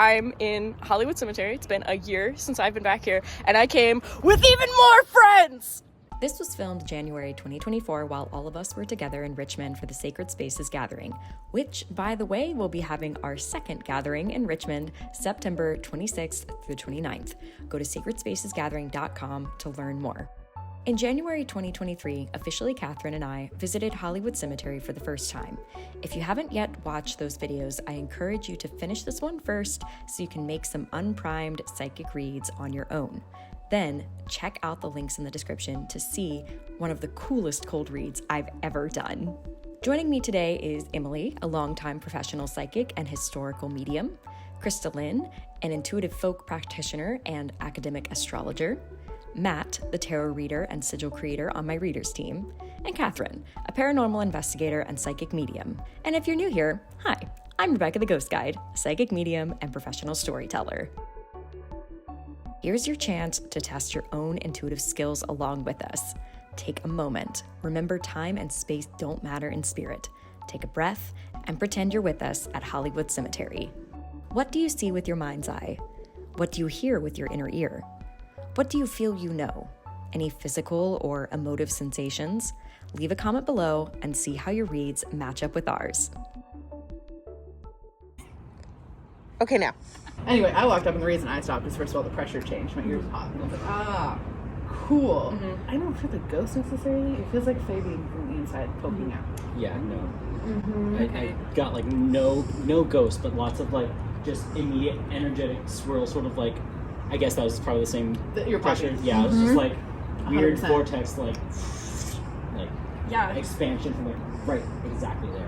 I'm in Hollywood Cemetery. It's been a year since I've been back here, and I came with even more friends! This was filmed January 2024 while all of us were together in Richmond for the Sacred Spaces Gathering, which, by the way, will be having our second gathering in Richmond September 26th through 29th. Go to sacredspacesgathering.com to learn more. In January 2023, officially Catherine and I visited Hollywood Cemetery for the first time. If you haven't yet watched those videos, I encourage you to finish this one first so you can make some unprimed psychic reads on your own. Then check out the links in the description to see one of the coolest cold reads I've ever done. Joining me today is Emily, a longtime professional psychic and historical medium, Krista Lynn, an intuitive folk practitioner and academic astrologer, Matt, the tarot reader and sigil creator on my readers team, and Catherine, a paranormal investigator and psychic medium. And if you're new here, hi, I'm Rebekah the Ghost Guide, psychic medium and professional storyteller. Here's your chance to test your own intuitive skills along with us. Take a moment. Remember, time and space don't matter in spirit. Take a breath and pretend you're with us at Hollywood Cemetery. What do you see with your mind's eye? What do you hear with your inner ear? What do you feel you know? Any physical or emotive sensations? Leave a comment below and see how your reads match up with ours. Okay, now. Anyway, I walked up, and the reason I stopped is, first of all, the pressure changed. My ears popped, and I was like, cool. I don't feel the ghost necessarily. It feels like Faye being from the inside poking out. Yeah, no. I got like no ghost, but lots of like just immediate energetic swirl, sort of like, I guess that was probably the same Your pressure. pocket. Yeah, it was just like weird 100%. vortex, like Yeah. expansion from like right exactly there.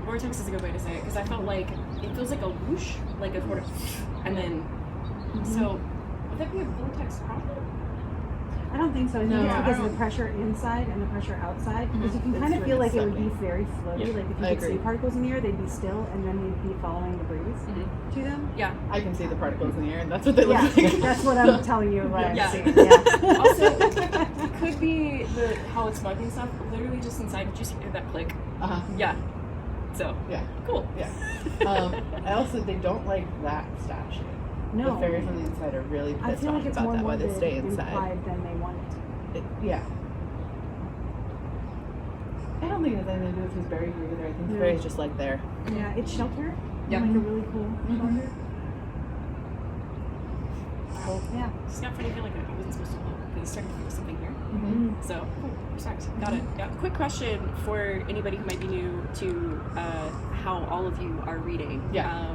Vortex is a good way to say it, because I felt like it feels like a whoosh, like a sort of, and then, so, would that be a vortex problem? I don't think so. I think No, it's I because of don't- the pressure inside and the pressure outside. Because you can It's kind of really feel like it would sucking. be very floaty. Yeah, Like if I you could see agree. particles in the air, they'd be still, and then you'd be following the breeze to them. Yeah. I can see the particles in the air, and that's what they look Yeah, like. that's what I'm telling you. What Yeah. I'm seeing. Yeah. Also, it could be how it's bugging stuff, literally just inside, did you hear that click? Uh-huh. Yeah. So, Yeah. cool. Yeah. They don't like that statue. No. The fairies on the inside are really I pissed feel off like it's about more that, why they morbid stay inside. implied than they want it. Yeah. I don't think it has anything to do with who's buried here either. I think the No. fairies just like there. Yeah, it's shelter. Yeah. Like a really cool shelter. Cool. Yeah. Just got funny feeling like I wasn't supposed to look, but he's starting to feel something here. So, cool. Respect. Got it. Yeah. Quick question for anybody who might be new to how all of you are reading. Yeah.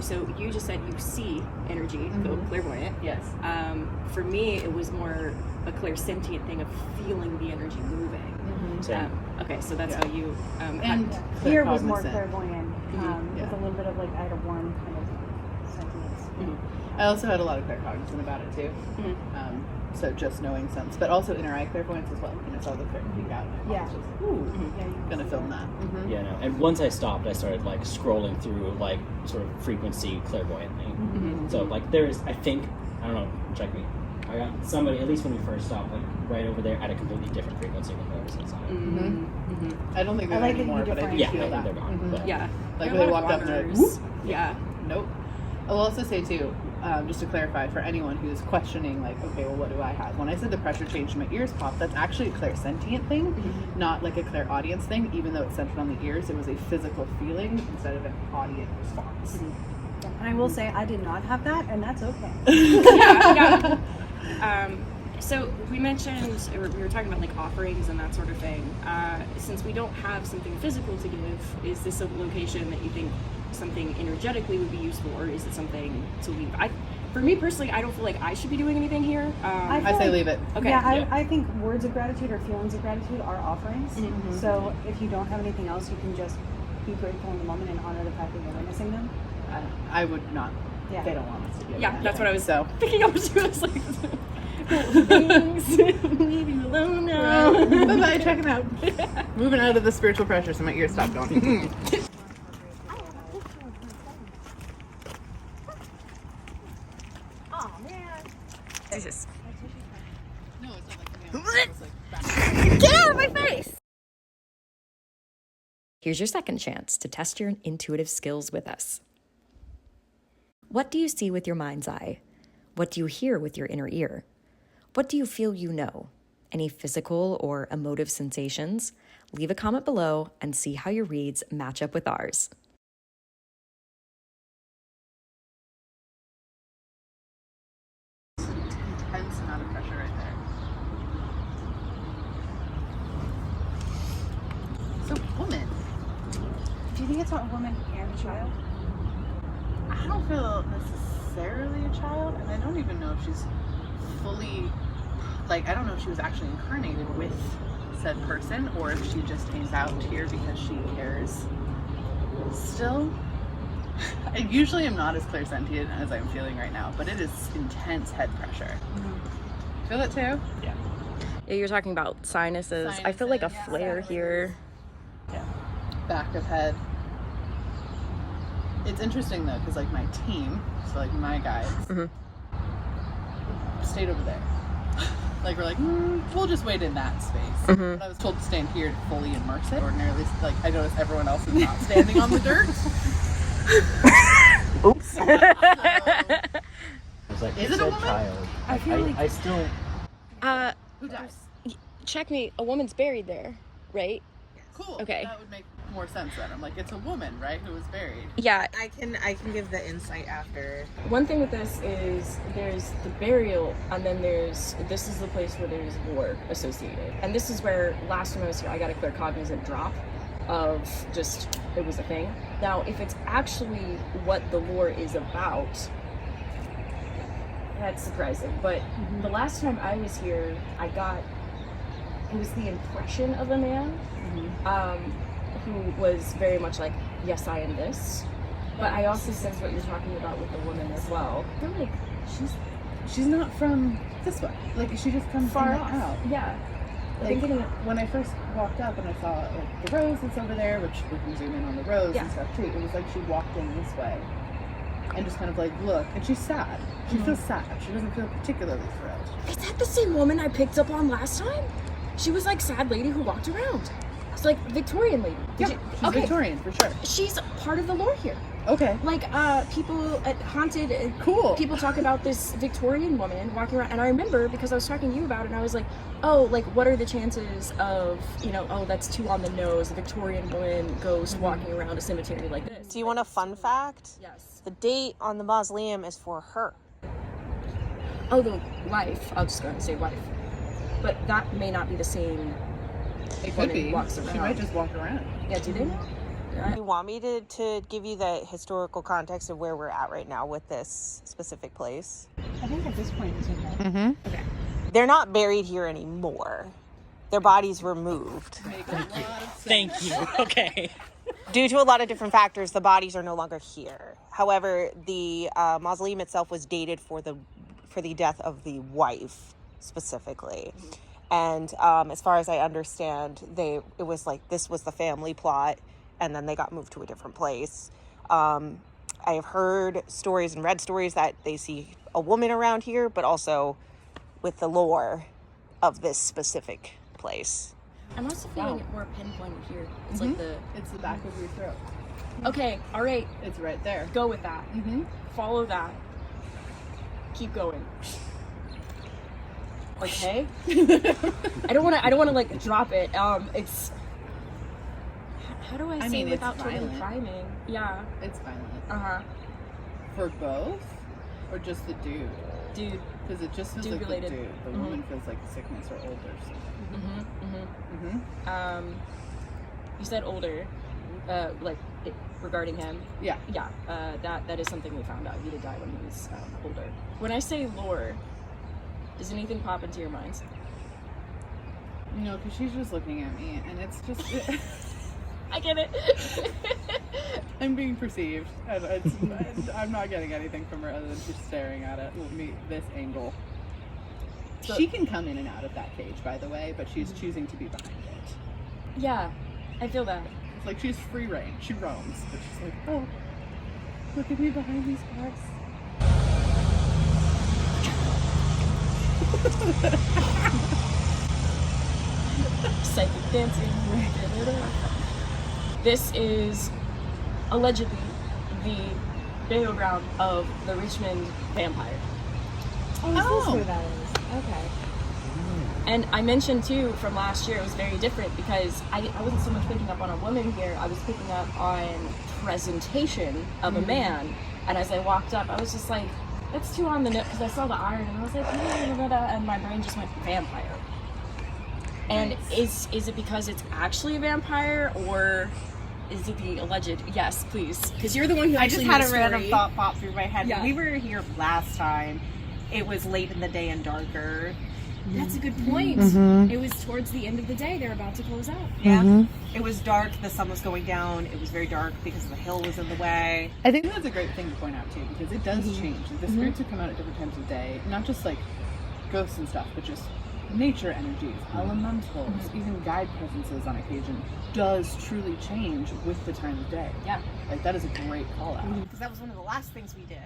So you just said you see energy, feel clairvoyant. Yes. For me, it was more a clairsentient thing of feeling the energy moving. Same. Okay, so that's Yeah. how you And Here was more claircognizant. clairvoyant, Yeah. with a little bit of like I had a warm kind of sentience. I also had a lot of claircognizance about it too. So just knowing sense, but also inner eye clairvoyance as well. And I saw the clear peek out. And I was just, ooh, Yeah, you gonna film that. Yeah, no. And once I stopped, I started like scrolling through like sort of frequency clairvoyantly. So like there is, I think, I don't know, check me. I got somebody, at least when we first stopped, like right over there at a completely different frequency than whoever's inside. I don't think I they're like that anymore, you but I define do it. Yeah, feel I think that. they're gone. But Yeah. Like There when are they a lot walked of up and they're like, wanders. whoop. Yeah. Nope. I'll also say too, just to clarify for anyone who's questioning, like, okay, well, what do I have? When I said the pressure changed and my ears popped, that's actually a clairsentient thing, not like a clairaudience thing. Even though it's centered on the ears, it was a physical feeling instead of an audience response. And I will say I did not have that, and that's okay. Yeah. So we mentioned, or we were talking about like offerings and that sort of thing. Since we don't have something physical to give, is this a location that you think something energetically would be useful, or is it something to leave? For me personally, I don't feel like I should be doing anything here. I feel say like- leave it. Okay. Yeah, Yeah. I think words of gratitude or feelings of gratitude are offerings. So if you don't have anything else, you can just be grateful in the moment and honor the fact that you're witnessing them. I would not. Yeah. They don't want us to do Yeah, that. that's what I was So. picking up to. I was like, thanks. Leave you alone now. Bye-bye, checking out. Moving out of the spiritual pressure so my ears stop going. Oh man. Jesus. No, it's not like Get out of my face! Here's your second chance to test your intuitive skills with us. What do you see with your mind's eye? What do you hear with your inner ear? What do you feel you know? Any physical or emotive sensations? Leave a comment below and see how your reads match up with ours. Intense amount of pressure right there. So, woman. Do you think it's a woman and a child? I don't feel necessarily a child, and I don't even know if she's fully, like, I don't know if she was actually incarnated with said person, or if she just hangs out here because she cares still. I usually am not as clairsentient as I'm feeling right now, but it is intense head pressure. Feel it too? Yeah, you're talking about sinuses. I feel like a flare here. Yeah. Back of head. It's interesting though, because like my team, so like my guides, stayed over there. Like we're like, we'll just wait in that space. But I was told to stand here to fully immerse it. Ordinarily, like I noticed everyone else is not standing on the dirt. Oops. So, I was like, Is it's it a a woman? child. I feel like- I still. who dies? Check me. A woman's buried there, right? Cool. Okay. That would make more sense then. I'm like, it's a woman, right, who was buried. Yeah. I can give the insight after. One thing with this is there's the burial, and then this is the place where there's lore associated. And this is where last time I was here, I got a claircognizant drop of just, it was a thing. Now, if it's actually what the lore is about, that's surprising. But the last time I was here, it was the impression of a man who was very much like, yes, I am this. But I also sense what you're talking about with the woman as well. I feel like She's not from this way. Like she just comes far in and off. out. Yeah. Like when I first walked up and I saw like the rose that's over there, which we can zoom in on the rose and stuff too. It was like she walked in this way and just kind of like look, and she's sad. She feels sad. She doesn't feel particularly thrilled. Is that the same woman I picked up on last time? She was like sad lady who walked around. It's like Victorian lady. She's Victorian for sure. She's part of the lore here. Okay. Like people at haunted. Cool. People talk about this Victorian woman walking around, and I remember because I was talking to you about it, and I was like, oh, like what are the chances of, oh, that's too on the nose, a Victorian woman ghost walking around a cemetery like this. Do you want a fun fact? Yes. The date on the mausoleum is for her. Oh, the wife. I'll just go ahead and say wife. But that may not be the same. It could be. Walks around. She might just walk around. Yeah, do they know? You want me to give you the historical context of where we're at right now with this specific place? I think at this point it's okay. Okay. They're not buried here anymore. Their bodies were moved. Thank you. Okay. Due to a lot of different factors, the bodies are no longer here. However, the mausoleum itself was dated for the death of the wife specifically. And as far as I understand, it was like this was the family plot, and then they got moved to a different place. I have heard stories and read stories that they see a woman around here, but also with the lore of this specific place. I'm also feeling it more pinpointed here. It's like It's the back of your throat. okay, all right, It's right there. go with that. Follow that. Keep going. Okay. I don't want to like drop it. It's. How do I say mean, without it's totally violent. priming? Yeah. It's violent. Uh-huh. For both? Or just the dude? Dude. Because it just feels Dude like related. the dude. The woman feels like sickness or older. You said older, regarding him. Yeah. Yeah, that is something we found out. He did die when he was older. When I say lore, does anything pop into your minds? No, because she's just looking at me, and it's just... I get it. I'm being perceived. And I'm not getting anything from her other than just staring at it with me, this angle. So, She can come in and out of that cage, by the way, but she's choosing to be behind it. yeah, I feel that. It's like she's free reign. She roams, but she's like, oh, look at me behind these bars. Psychic dancing. This is allegedly the burial ground of the Richmond vampire. Oh, is this where that is? Okay. And I mentioned too from last year, it was very different because I wasn't so much picking up on a woman here, I was picking up on presentation of a man. And as I walked up, I was just like, that's too on the nose, because I saw the iron and I was like, and my brain just went vampire. And is it because it's actually a vampire, or is it the alleged? Yes, please, because you're the one who actually I just had knew a the random story. thought pop through my head. Yeah. When we were here last time, it was late in the day and darker. That's a good point. It was towards the end of the day. They're about to close out. Yeah. It was dark. The sun was going down. It was very dark because the hill was in the way. I think that's a great thing to point out too, because it does change. Like, the spirits who come out at different times of day, not just like ghosts and stuff, but just nature energies, elementals, even guide presences on occasion, does truly change with the time of day. Yeah. Like, that is a great call out. Because that was one of the last things we did.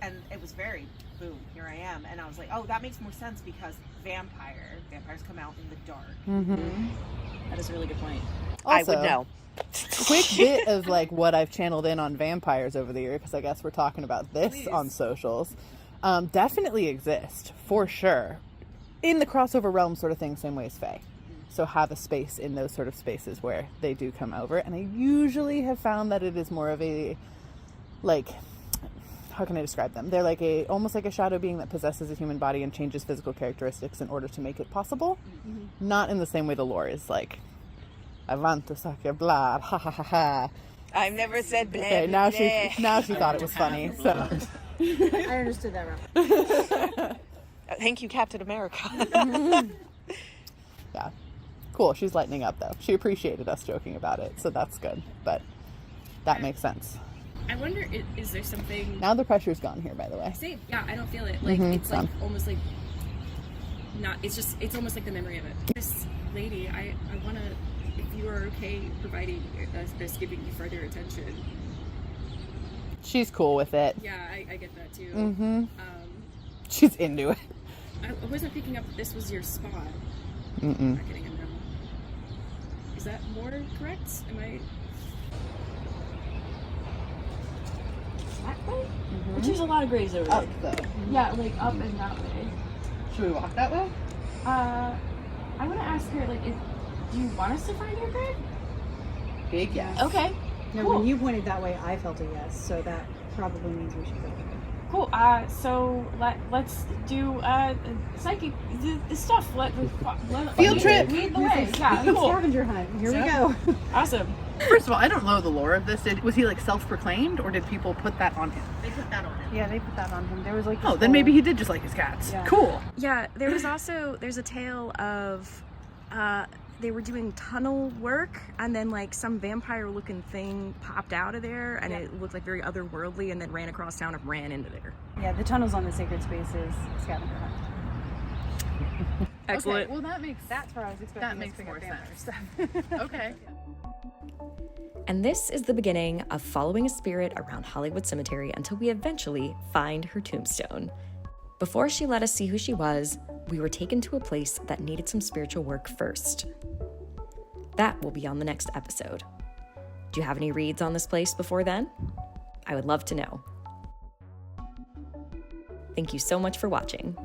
And it was very, boom, here I am. And I was like, oh, that makes more sense because vampires come out in the dark. That is a really good point. I would know. Quick bit of like what I've channeled in on vampires over the year, because I guess we're talking about this on socials. Definitely exist, for sure. In the crossover realm sort of thing, same way as Fae. So have a space in those sort of spaces where they do come over. And I usually have found that it is more of a, like, how can I describe them? They're like almost like a shadow being that possesses a human body and changes physical characteristics in order to make it possible. Not in the same way the lore is like, I want to suck your blood, ha ha ha ha. I've never said blah, Okay, blah, now she thought it was funny. So I understood that wrong. Thank you, Captain America. yeah, cool. She's lightening up though. She appreciated us joking about it, so that's good. But that makes sense. I wonder, is there something... Now the pressure's gone here, by the way. Same. Yeah, I don't feel it. Like, it's like almost like... Not, it's almost like the memory of it. This lady, I want to... If you are okay providing this, giving you further attention. She's cool with it. Yeah, I get that too. She's into it. I wasn't picking up that this was your spot. Mm-mm. I'm not getting a no. Is that more correct? Am I... That way? Which there's a lot of grays over there. Up though. Yeah, like up and that way. Should we walk that way? I want to ask her, like, do you want us to find your grave? Big yes. Okay. No, Cool. when you pointed that way, I felt a yes, so that probably means we should go. Cool. So let's do psychic the stuff. Field trip. Lead the way. Yeah. Cool. Scavenger hunt. Here we go. Awesome. First of all, I don't know the lore of this. Was he like self-proclaimed, or did people put that on him? They put that on him. Yeah, they put that on him. There was like. Oh, then maybe he did just like his cats. Yeah. Cool. Yeah, there's a tale of they were doing tunnel work and then like some vampire looking thing popped out of there and it looked like very otherworldly and then ran across town and ran into there. Yeah, the tunnels on the Sacred Spaces scavenger hunt. Excellent. Okay, well, That's where I was expecting. That us makes to pick more up vampire sense. stuff. Okay. And this is the beginning of following a spirit around Hollywood Cemetery until we eventually find her tombstone. Before she let us see who she was, we were taken to a place that needed some spiritual work first. That will be on the next episode. Do you have any reads on this place before then? I would love to know. Thank you so much for watching.